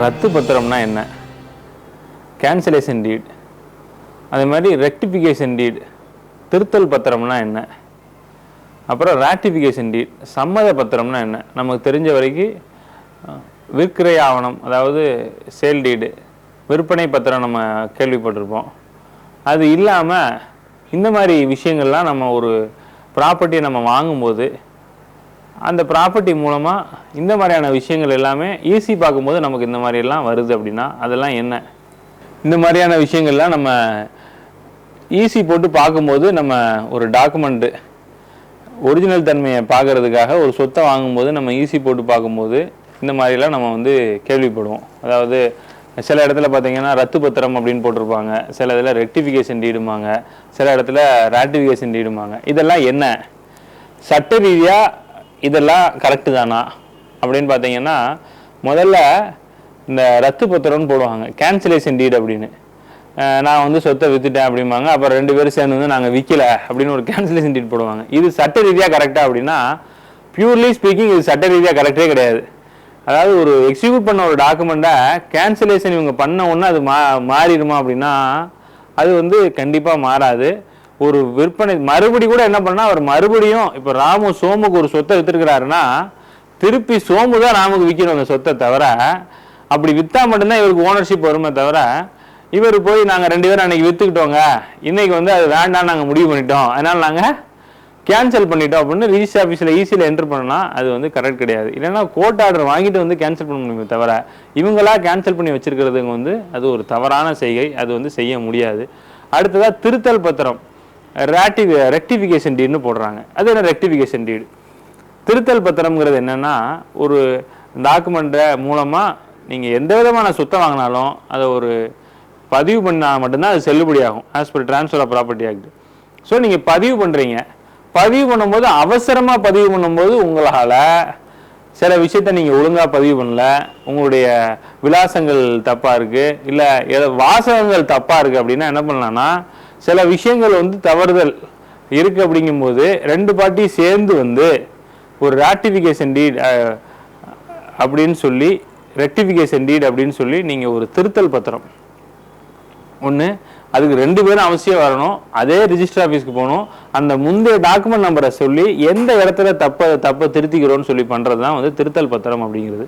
ரத்து பத்திரம்னா என்ன, கேன்சலேஷன் டீட், அதே மாதிரி ரெக்டிஃபிகேஷன் டீட், திருத்தல் பத்திரம்னா என்ன, அப்புறம் ராட்டிஃபிகேஷன் டீட், சம்மத பத்திரம்னா என்ன. நமக்கு தெரிஞ்ச வரைக்கும் விற்கிறை ஆவணம், அதாவது சேல் டீடு, விற்பனை பத்திரம் நம்ம கேள்விப்பட்டிருப்போம். அது இல்லாமல் இந்த மாதிரி விஷயங்கள்லாம் நம்ம ஒரு ப்ராப்பர்ட்டியை நம்ம வாங்கும்போது அந்த ப்ராப்பர்ட்டி மூலமாக இந்த மாதிரியான விஷயங்கள் எல்லாமே ஈஸி பார்க்கும்போது நமக்கு இந்த மாதிரியெல்லாம் வருது அப்படின்னா அதெல்லாம் என்ன. இந்த மாதிரியான விஷயங்கள்லாம் நம்ம ஈஸி போட்டு பார்க்கும்போது நம்ம ஒரு டாக்குமெண்ட்டு ஒரிஜினல் தன்மையை பார்க்குறதுக்காக ஒரு சொத்தை வாங்கும்போது நம்ம ஈஸி போட்டு பார்க்கும்போது இந்த மாதிரிலாம் நம்ம வந்து கேள்விப்படுவோம். அதாவது சில இடத்துல பார்த்தீங்கன்னா ரத்து பத்திரம் அப்படின்னு போட்டிருப்பாங்க, சில இதில் ரெக்டிஃபிகேஷன் டீடுமாங்க, சில இடத்துல ராட்டிஃபிகேஷன் டீடுமாங்க. இதெல்லாம் என்ன, சட்ட ரீதியாக இதெல்லாம் கரெக்டு தானா அப்படின்னு பார்த்தீங்கன்னா, முதல்ல இந்த ரத்து பத்திரம்னு போடுவாங்க, கேன்சலேஷன் டீட் அப்படின்னு. நான் வந்து சொத்தை விற்றுட்டேன் அப்படிம்பாங்க. அப்புறம் 2 பேரும் சேர்ந்து வந்து நாங்கள் விற்கல அப்படின்னு ஒரு கேன்சலேஷன் டீட் போடுவாங்க. இது சட்ட ரீதியாக கரெக்டாக அப்படின்னா, பியூர்லி ஸ்பீக்கிங் இது சட்ட ரீதியாக கரெக்டே கிடையாது. அதாவது ஒரு எக்ஸிக்யூட் பண்ண ஒரு டாக்குமெண்ட்டை கேன்சலேஷன் இவங்க பண்ண உடனே அது மாறிடுமா அப்படின்னா அது வந்து கண்டிப்பாக மாறாது. ஒரு விற்பனை மறுபடி கூட என்ன பண்ணால் அவர் மறுபடியும் இப்போ ராமு சோமுக்கு ஒரு சொத்தை விற்றுருக்கிறாருன்னா திருப்பி சோமு தான் ராமுக்கு விற்கணும் அந்த சொத்தை தவிர, அப்படி விற்றா மட்டும்தான் இவருக்கு ஓனர்ஷிப் வருமே தவிர, இவர் போய் நாங்கள் 2 பேரும் அன்றைக்கி விற்றுக்கிட்டோங்க, இன்றைக்கி வந்து அது வேண்டாம் நாங்கள் முடிவு பண்ணிட்டோம், அதனால் நாங்கள் கேன்சல் பண்ணிட்டோம் அப்படின்னு ரிஜிஸ்டர் ஆஃபீஸில் ஈஸியில் என்ட்ரு பண்ணால் அது வந்து கரெக்ட் கிடையாது. இல்லைன்னா கோர்ட் ஆர்டர் வாங்கிட்டு வந்து கேன்சல் பண்ண முடியுமே தவிர, இவங்களா கேன்சல் பண்ணி வச்சுருக்கிறதுங்க வந்து அது ஒரு தவறான செய்கை, அது வந்து செய்ய முடியாது. அடுத்ததாக திருத்தல் பத்திரம், ரெக்டிஃபிகேஷன் டீட்னு போடுறாங்க. அது என்ன ரெக்டிஃபிகேஷன் டீடு? திருத்தல் பத்திரம்ங்கிறது என்னென்னா, ஒரு டாக்குமெண்ட்டை மூலமாக நீங்கள் எந்த விதமான சொத்தை வாங்கினாலும் அதை ஒரு பதிவு பண்ணால் மட்டும்தான் அது செல்லுபடியாகும், as per transfer of property act. So நீங்கள் பதிவு பண்ணுறீங்க, பதிவு பண்ணும்போது அவசரமாக பதிவு பண்ணும்போது உங்களால் சில விஷயத்த நீங்கள் ஒழுங்காக பதிவு பண்ணல, உங்களுடைய விலாசங்கள் தப்பாக இருக்குது, இல்லை ஏதோ வாசகங்கள் தப்பாக இருக்குது அப்படின்னா என்ன பண்ணலான்னா, சில விஷயங்கள் வந்து தவறுதல் இருக்குது. அப்படிங்கும்போது 2 பார்ட்டியும் சேர்ந்து வந்து ஒரு ராட்டிஃபிகேஷன் டீட் அப்படின்னு சொல்லி, ரெக்டிஃபிகேஷன் டீட் அப்படின்னு சொல்லி நீங்கள் ஒரு திருத்தல் பத்திரம் ஒன்று, அதுக்கு 2 பேரும் அவசியம் வரணும், அதே ரிஜிஸ்டர் ஆஃபீஸ்க்கு போகணும், அந்த முந்தைய டாக்குமெண்ட் நம்பரை சொல்லி எந்த இடத்துல தப்பை திருத்திக்கிறோன்னு சொல்லி பண்ணுறது தான் வந்து திருத்தல் பத்திரம் அப்படிங்கிறது.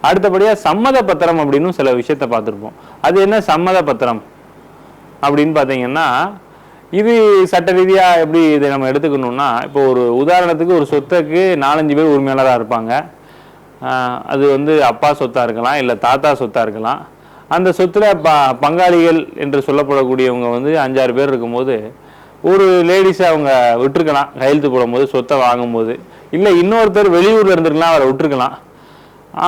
அடுத்தபடியாக சம்மத பத்திரம் அப்படின்னு சில விஷயத்தை பார்த்துருப்போம். அது என்ன சம்மத பத்திரம் அப்படின்னு பார்த்தீங்கன்னா, இது சட்ட ரீதியாக எப்படி இதை நம்ம எடுத்துக்கணும்னா, இப்போ ஒரு உதாரணத்துக்கு ஒரு சொத்துக்கு 4-5 பேர் உரிமையாளராக இருப்பாங்க. அது வந்து அப்பா சொத்தாக இருக்கலாம், இல்லை தாத்தா சொத்தாக இருக்கலாம். அந்த சொத்துல பங்காளிகள் என்று சொல்லப்படக்கூடியவங்க வந்து 5-6 பேர் இருக்கும்போது ஒரு லேடிஸை அவங்க விட்டுருக்கலாம் கையெழுத்து போடும்போது, சொத்தை வாங்கும்போது. இல்லை இன்னொருத்தர் வெளியூரில் இருந்திருக்கலாம், அவரை விட்டுருக்கலாம்,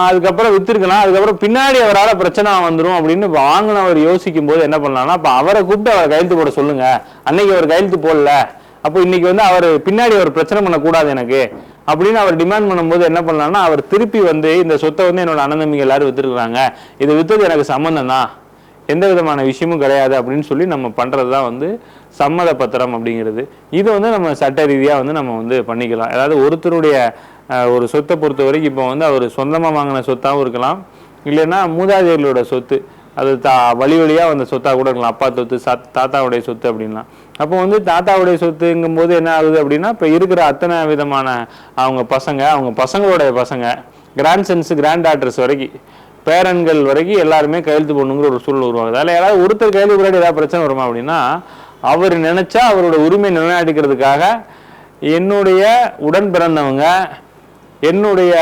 அதுக்கப்புறம் விற்றுருக்கலாம். அதுக்கப்புறம் பின்னாடி அவரால் பிரச்சனை வந்துடும் அப்படின்னு வாங்கினவர் யோசிக்கும் போது என்ன பண்ணலாம்னா, அப்போ அவரை கூப்பிட்டு அவரை கையெழுத்து போட சொல்லுங்கள், அன்னைக்கு அவர் கையெழுத்து போடல, அப்போ இன்னைக்கு வந்து அவர் பின்னாடி அவர் பிரச்சனை பண்ணக்கூடாது எனக்கு அப்படின்னு அவர் டிமாண்ட் பண்ணும்போது என்ன பண்ணலாம்னா, அவர் திருப்பி வந்து இந்த சொத்தை வந்து என்னோட அண்ணன் தம்பிங்க எல்லாரும் விற்றுருக்குறாங்க, இதை விற்றது எனக்கு சம்மந்தம் தான், எந்த விதமான விஷயமும் கிடையாது அப்படின்னு சொல்லி நம்ம பண்ணுறது தான் வந்து சம்மத பத்திரம் அப்படிங்கிறது. இது வந்து நம்ம சட்ட ரீதியாக வந்து நம்ம வந்து பண்ணிக்கலாம். அதாவது ஒருத்தருடைய ஒரு சொத்தை பொறுத்த வரைக்கும் இப்போ வந்து அவர் சொந்தமாக வாங்கின சொத்தாகவும் இருக்கலாம், இல்லைன்னா மூதாதையர்களோட சொத்து, அது வழி வழியாக வந்த சொத்தாக கூட இருக்கலாம், அப்பா சொத்து, தாத்தாவுடைய சொத்து அப்படின்லாம். அப்போ வந்து தாத்தாவுடைய சொத்துங்கும்போது என்ன ஆகுது அப்படின்னா, இப்போ இருக்கிற அத்தனை விதமான அவங்க பசங்களுடைய பசங்க, கிராண்ட் சன்ஸ், கிராண்ட் டாட்டர்ஸ் வரைக்கும், பேரன்கள் வரைக்கும் எல்லாருமே கையெழுத்து போடணுங்கிற ஒரு சூழல் உருவாகுது. அதில் யாராவது ஒருத்தர் கையெழுத்து போடாட்டி ஏதாவது பிரச்சனை வருமா அப்படின்னா, அவர் நினைச்சா அவரோட உரிமை நிலைநாட்டிக்கிறதுக்காக என்னுடைய உடன் பிறந்தவங்க, என்னுடைய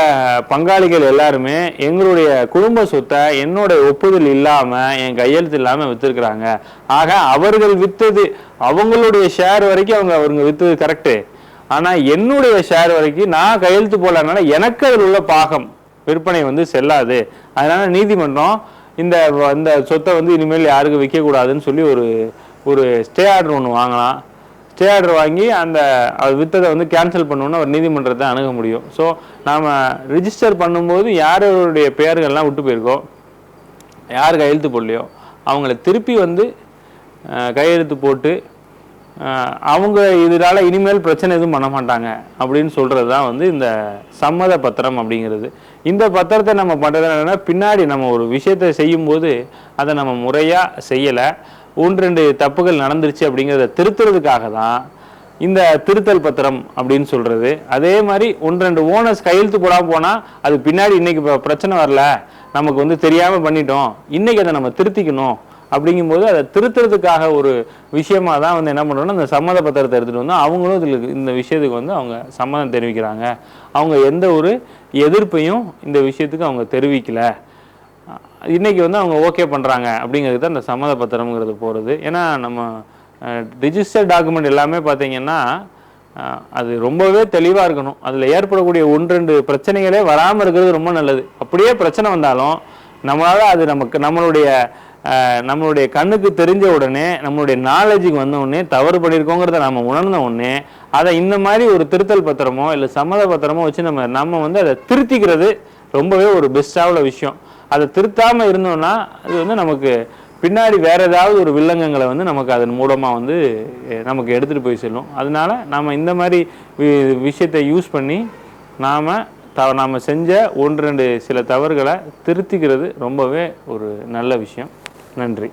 பங்காளிகள் எல்லாருமே எங்களுடைய குடும்ப சொத்தை என்னுடைய ஒப்புதல் இல்லாமல், என் கையெழுத்து இல்லாமல் விற்றுருக்குறாங்க, ஆக அவர்கள் விற்றது அவங்களுடைய ஷேர் வரைக்கும் அவங்க விற்றது கரெக்டு, ஆனால் என்னுடைய ஷேர் வரைக்கும் நான் கையெழுத்து போடலனால எனக்கு அதில் உள்ள பாகம் விற்பனை வந்து செல்லாது, அதனால நீதிமன்றம் இந்த சொத்தை வந்து இனிமேல் யாருக்கும் விற்கக்கூடாதுன்னு சொல்லி ஒரு ஸ்டே ஆர்டர் ஒன்று வாங்கலாம். ஸ்டே ஆர்டர் வாங்கி அந்த விற்றதை வந்து கேன்சல் பண்ணணும்னு ஒரு நீதிமன்றத்தை அணுக முடியும். ஸோ நாம் ரிஜிஸ்டர் பண்ணும்போது யாருடைய பெயர்கள்லாம் விட்டு போயிருக்கோ, யார் கையெழுத்து போடலையோ அவங்கள திருப்பி வந்து கையெழுத்து போட்டு அவங்க இதனால இனிமேல் பிரச்சனை எதுவும் பண்ண மாட்டாங்க அப்படின்னு சொல்கிறது தான் வந்து இந்த சம்மத பத்திரம் அப்படிங்கிறது. இந்த பத்திரத்தை நம்ம பண்ணுறது என்னன்னா, பின்னாடி நம்ம ஒரு விஷயத்தை செய்யும்போது அதை நம்ம முறையாக செய்யலை, 1-2 தப்புகள் நடந்துருச்சு அப்படிங்கிறத திருத்துறதுக்காக தான் இந்த திருத்தல் பத்திரம் அப்படின்னு சொல்கிறது. அதே மாதிரி 1-2 ஓனர்ஸ் கையெழுத்து போடாமல் போனால் அது பின்னாடி இன்றைக்கி பிரச்சனை வரல, நமக்கு வந்து தெரியாமல் பண்ணிட்டோம், இன்றைக்கி அதை நம்ம திருத்திக்கணும் அப்படிங்கும்போது அதை திருத்துறதுக்காக ஒரு விஷயமாக தான் வந்து என்ன பண்ணுறோன்னா, அந்த சம்மத பத்திரத்தை எடுத்துகிட்டு வந்து அவங்களும் இதில் இந்த விஷயத்துக்கு வந்து அவங்க சம்மதம் தெரிவிக்கிறாங்க. அவங்க எந்த ஒரு எதிர்ப்பையும் இந்த விஷயத்துக்கு அவங்க தெரிவிக்கலை, இன்றைக்கி வந்து அவங்க ஓகே பண்ணுறாங்க அப்படிங்கிறது தான் இந்த சம்மத பத்திரம்ங்கிறது போகிறது. ஏன்னா நம்ம ரிஜிஸ்டர்ட் டாக்குமெண்ட் எல்லாமே பார்த்திங்கன்னா அது ரொம்பவே தெளிவாக இருக்கணும். அதில் ஏற்படக்கூடிய 1-2 பிரச்சனைகளே வராமல் இருக்கிறது ரொம்ப நல்லது. அப்படியே பிரச்சனை வந்தாலும் நம்மளால் அது நம்மளுடைய கண்ணுக்கு தெரிஞ்ச உடனே, நம்மளுடைய நாலேஜுக்கு வந்த உடனே தவறு பண்ணியிருக்கோங்கிறத நம்ம உணர்ந்த உடனே அதை இந்த மாதிரி ஒரு திருத்தல் பத்திரமோ இல்லை சம்மத பத்திரமோ வச்சு நம்ம வந்து அதை திருத்திக்கிறது ரொம்பவே ஒரு பெஸ்ட்டான விஷயம். அதை திருத்தாமல் இருந்தோம்னா அது வந்து நமக்கு பின்னாடி வேறு ஏதாவது ஒரு வில்லங்கங்களை வந்து நமக்கு அதன் மூலமாக வந்து நமக்கு எடுத்துகிட்டு போய் செல்லும். அதனால நாம் இந்த மாதிரி விஷயத்தை யூஸ் பண்ணி நாம் செஞ்ச 1-2 சில தவறுகளை திருத்திக்கிறது ரொம்பவே ஒரு நல்ல விஷயம். நன்றி.